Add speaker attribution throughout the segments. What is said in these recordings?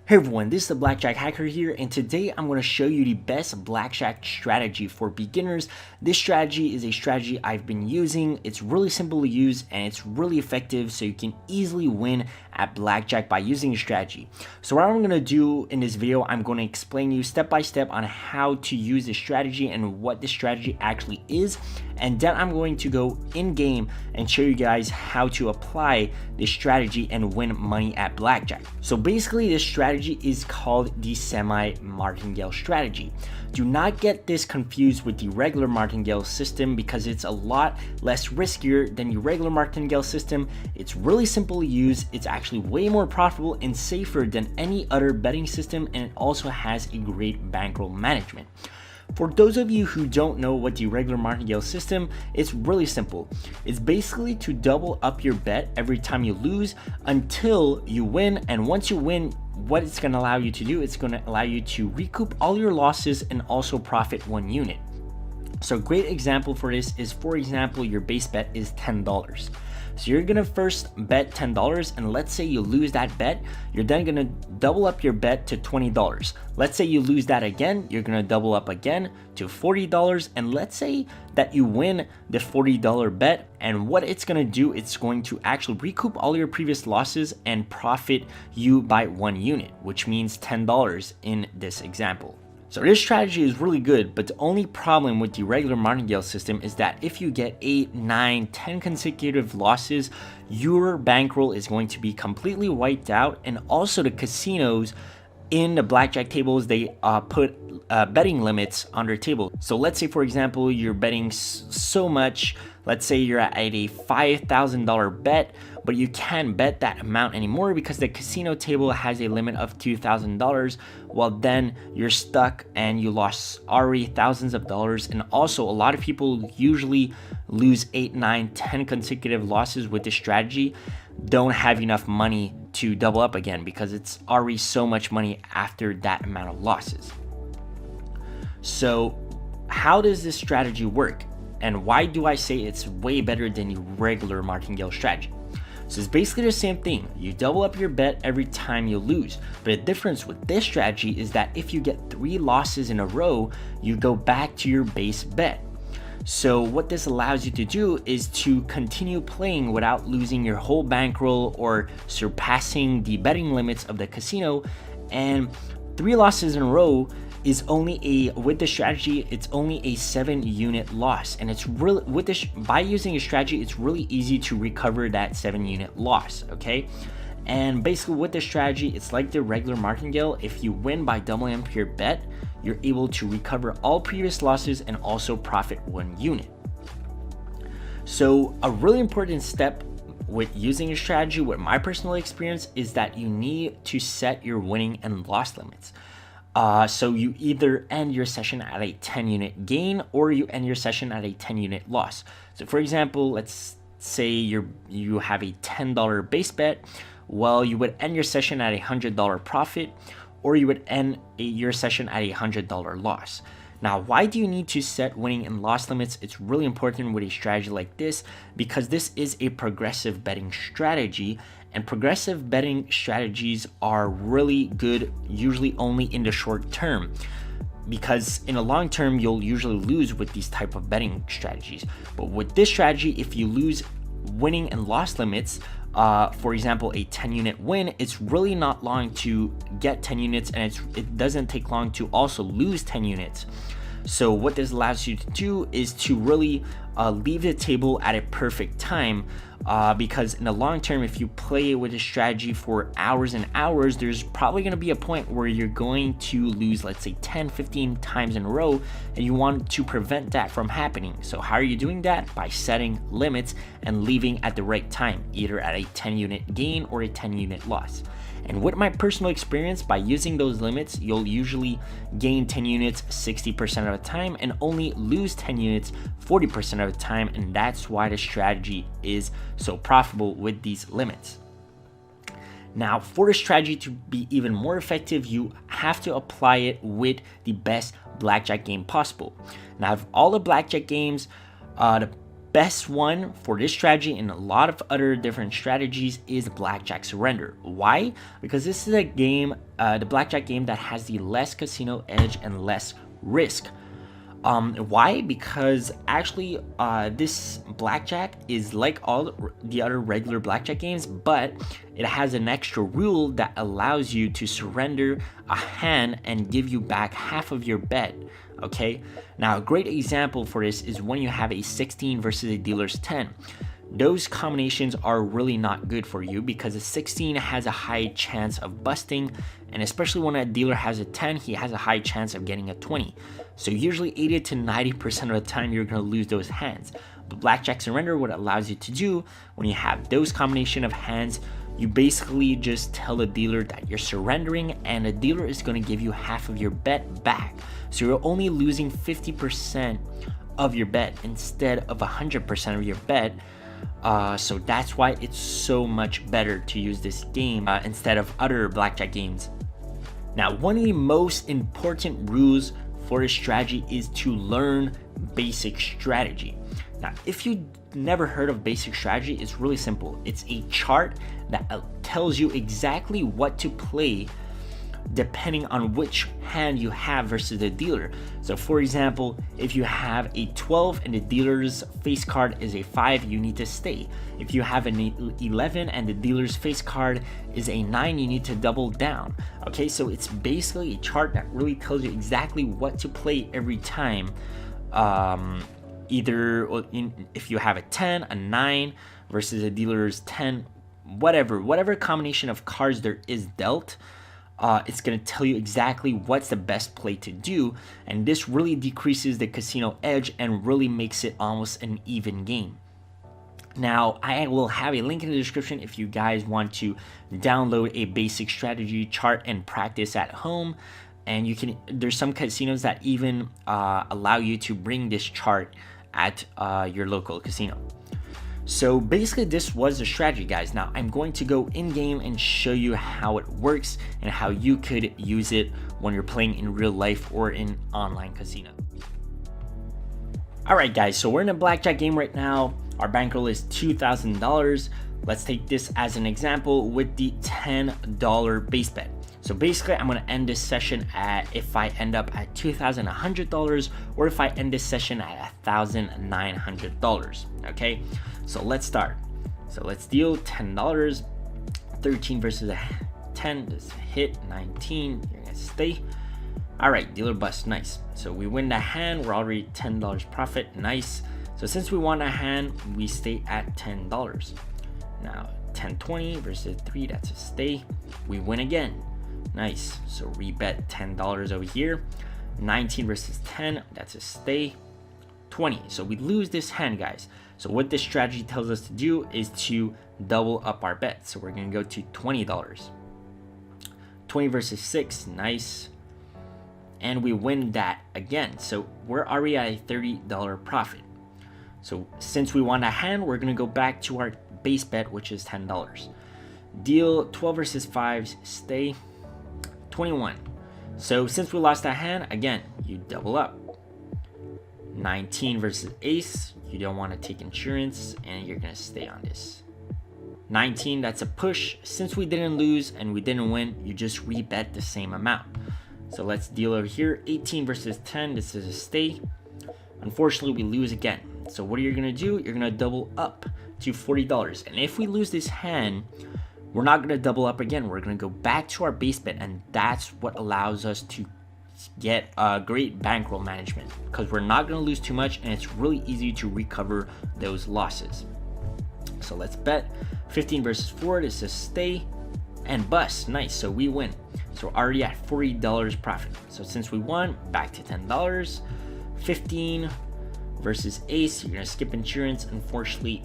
Speaker 1: Hey everyone, this is the Blackjack Hacker here, and today I'm going to show you the best Blackjack strategy for beginners. This strategy is a strategy I've been using. It's really simple to use and it's really effective, so you can easily win at Blackjack by using a strategy. So what I'm going to do in this video, I'm going to explain you step by step on how to use this strategy and what this strategy actually is. And then I'm going to go in game and show you guys how to apply this strategy and win money at Blackjack. So basically this strategy is called the Semi-Martingale Strategy. Do not get this confused with the regular martingale system because it's a lot less riskier than the regular martingale system. It's really simple to use. It's actually way more profitable and safer than any other betting system, and it also has a great bankroll management. For those of you who don't know what the regular martingale system, it's really simple. It's basically to double up your bet every time you lose until you win, and once you win, what it's going to allow you to do, it's going to allow you to recoup all your losses and also profit 1 unit. So a great example for this is, for example, your base bet is $10. So you're gonna first bet $10, and let's say you lose that bet, you're then gonna double up your bet to $20. Let's say you lose that again, you're gonna double up again to $40, and let's say that you win the $40 bet, and what it's gonna do, it's going to actually recoup all your previous losses and profit you by 1 unit, which means $10 in this example. So this strategy is really good, but the only problem with the regular martingale system is that if you get 8, 9, 10 consecutive losses, your bankroll is going to be completely wiped out, and also the casinos in the blackjack tables, they put betting limits on their table. So let's say, for example, you're betting so much, let's say you're at a $5,000 bet, but you can't bet that amount anymore because the casino table has a limit of $2,000. Well, then you're stuck and you lost already thousands of dollars. And also, a lot of people usually lose 8, 9, 10 consecutive losses with this strategy, don't have enough money to double up again because it's already so much money after that amount of losses. So how does this strategy work? And why do I say it's way better than the regular martingale strategy? So it's basically the same thing. You double up your bet every time you lose. But the difference with this strategy is that if you get 3 losses in a row, you go back to your base bet. So what this allows you to do is to continue playing without losing your whole bankroll or surpassing the betting limits of the casino. And 3 losses in a row is only with the strategy, it's only a 7-unit loss, and it's really by using a strategy, it's really easy to recover that 7-unit loss. Okay, and basically with this strategy, it's like the regular martingale. If you win by doubling up your bet, you're able to recover all previous losses and also profit 1 unit. So a really important step with using a strategy, with my personal experience, is that you need to set your winning and loss limits. So you either end your session at a 10-unit gain or you end your session at a 10-unit loss. So for example, let's say you have a $10 base bet. Well, you would end your session at a $100 profit, or you would end your session at a $100 loss. Now, why do you need to set winning and loss limits? It's really important with a strategy like this because this is a progressive betting strategy, and progressive betting strategies are really good, usually only in the short term, because in the long term, you'll usually lose with these type of betting strategies. But with this strategy, if you lose winning and loss limits, for example, a 10-unit win, it's really not long to get 10 units, and it doesn't take long to also lose 10 units. So what this allows you to do is to really leave the table at a perfect time, because in the long term, if you play with a strategy for hours and hours, there's probably going to be a point where you're going to lose, let's say 10, 15 times in a row, and you want to prevent that from happening. So how are you doing that? By setting limits and leaving at the right time, either at a 10-unit gain or a 10-unit loss. And with my personal experience, by using those limits, you'll usually gain 10 units 60% of the time and only lose 10 units 40% of the time, and that's why the strategy is so profitable with these limits. Now, for the strategy to be even more effective, you have to apply it with the best blackjack game possible. Now, of all the blackjack games, the best one for this strategy and a lot of other different strategies is Blackjack Surrender. Why? Because this is a game, the Blackjack game, that has the less casino edge and less risk. Why? Because actually this Blackjack is like all the other regular Blackjack games, but it has an extra rule that allows you to surrender a hand and give you back half of your bet. Okay, now a great example for this is when you have a 16 versus a dealer's 10. Those combinations are really not good for you because a 16 has a high chance of busting, and especially when a dealer has a 10, he has a high chance of getting a 20. So usually 80 to 90% of the time you're going to lose those hands. But Blackjack Surrender, what it allows you to do when you have those combination of hands, you basically just tell the dealer that you're surrendering, and the dealer is going to give you half of your bet back. So you're only losing 50% of your bet instead of 100% of your bet. So that's why it's so much better to use this game instead of other Blackjack games. Now, one of the most important rules for this strategy is to learn basic strategy. Now, if you never heard of basic strategy, it's really simple. It's a chart that tells you exactly what to play depending on which hand you have versus the dealer. So for example, if you have a 12 and the dealer's face card is a 5, you need to stay. If you have an 11 and the dealer's face card is a 9, you need to double down. Okay, so it's basically a chart that really tells you exactly what to play every time. If you have a 10, a 9 versus a dealer's 10, whatever combination of cards there is dealt, it's going to tell you exactly what's the best play to do, and this really decreases the casino edge and really makes it almost an even game. Now, I will have a link in the description if you guys want to download a basic strategy chart and practice at home. And there's some casinos that even allow you to bring this chart at your local casino. So basically this was the strategy, guys. Now I'm going to go in game and show you how it works and how you could use it when you're playing in real life or in online casino. All right, guys, so we're in a Blackjack game right now. Our bankroll is $2,000. Let's take this as an example with the $10 base bet. So basically I'm going to end this session at, if I end up at $2,100 or if I end this session at $1,900. Okay, so let's start. So let's deal $10, 13 versus a 10, this hit, 19, you're gonna stay. All right, dealer bust, nice. So we win the hand, we're already $10 profit, nice. So since we won a hand, we stay at $10. Now 10-20 versus 3, that's a stay. We win again. Nice, so rebet $10 over here. 19 versus 10, that's a stay. 20, so we lose this hand, guys. So what this strategy tells us to do is to double up our bet. So we're gonna go to $20. 20 versus 6, nice. And we win that again. So we're already at a $30 profit. So since we won a hand, we're gonna go back to our base bet, which is $10. Deal 12 versus 5, stay. 21. So since we lost that hand, again, you double up. 19 versus ace, you don't want to take insurance and you're gonna stay on this. 19, that's a push. Since we didn't lose and we didn't win, you just rebet the same amount. So let's deal over here. 18 versus 10, this is a stay. Unfortunately, we lose again. So what are you gonna do? You're gonna double up to $40. And if we lose this hand, we're not going to double up again. We're going to go back to our base bet, and that's what allows us to get a great bankroll management because we're not going to lose too much, and it's really easy to recover those losses. So let's bet 15 versus 4. This is stay and bust. Nice. So we win. So we're already at $40 profit. So since we won, back to $10. 15 versus ace. You're going to skip insurance. Unfortunately,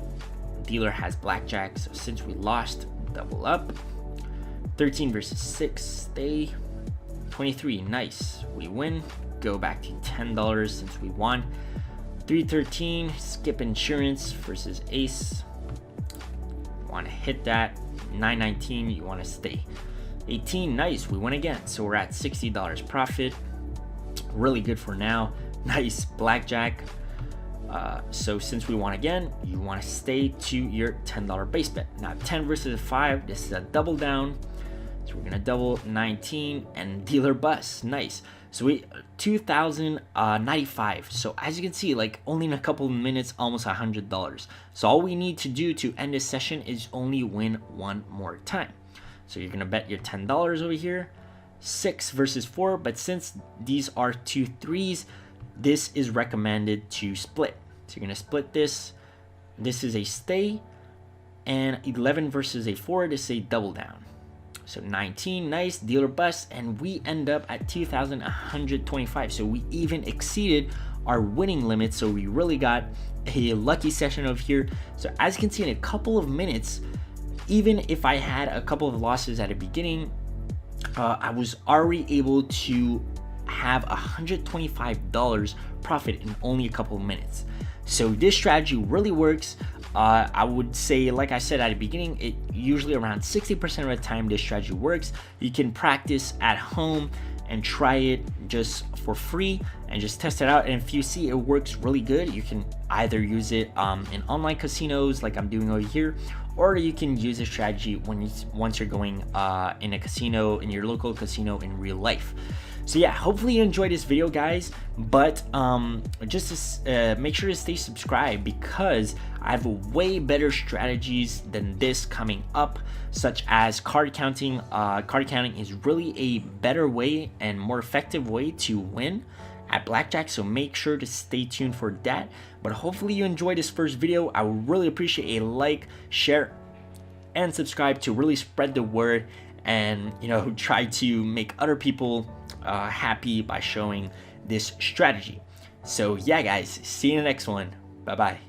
Speaker 1: dealer has blackjack. So since we lost, double up. 13 versus 6, stay. 23, nice, we win. Go back to $10 since we won. 313, skip insurance versus ace. Want to hit that. 919, you want to stay. 18, nice, we win again. So we're at $60 profit. Really good for now. Nice, blackjack. So since we won again, you want to stay to your $10 base bet. Now 10 versus 5, this is a double down. So we're gonna double 19 and dealer bust. Nice. So we 2,095. So as you can see, like only in a couple of minutes, almost $100. So all we need to do to end this session is only win one more time. So you're gonna bet your $10 over here, 6 versus 4. But since these are 2 3s, this is recommended to split. So you're gonna split this. This is a stay, and 11 versus a 4. This is a double down. So 19, nice, dealer bust, and we end up at 2,125. So we even exceeded our winning limit. So we really got a lucky session over here. So as you can see, in a couple of minutes, even if I had a couple of losses at the beginning, I was already able to have $125 profit in only a couple of minutes. So this strategy really works. I would say, like I said at the beginning, it usually around 60% of the time this strategy works. You can practice at home and try it just for free and just test it out. And if you see it works really good, you can either use it in online casinos like I'm doing over here, or you can use a strategy once you're going in a casino, in your local casino in real life. So yeah, hopefully you enjoyed this video, guys, but just to, make sure to stay subscribed, because I have way better strategies than this coming up, such as card counting. Card counting is really a better way and more effective way to win at Blackjack, so make sure to stay tuned for that. But hopefully you enjoyed this first video. I would really appreciate a like, share, and subscribe to really spread the word, and try to make other people happy by showing this strategy. So yeah, guys, see you in the next one. Bye bye.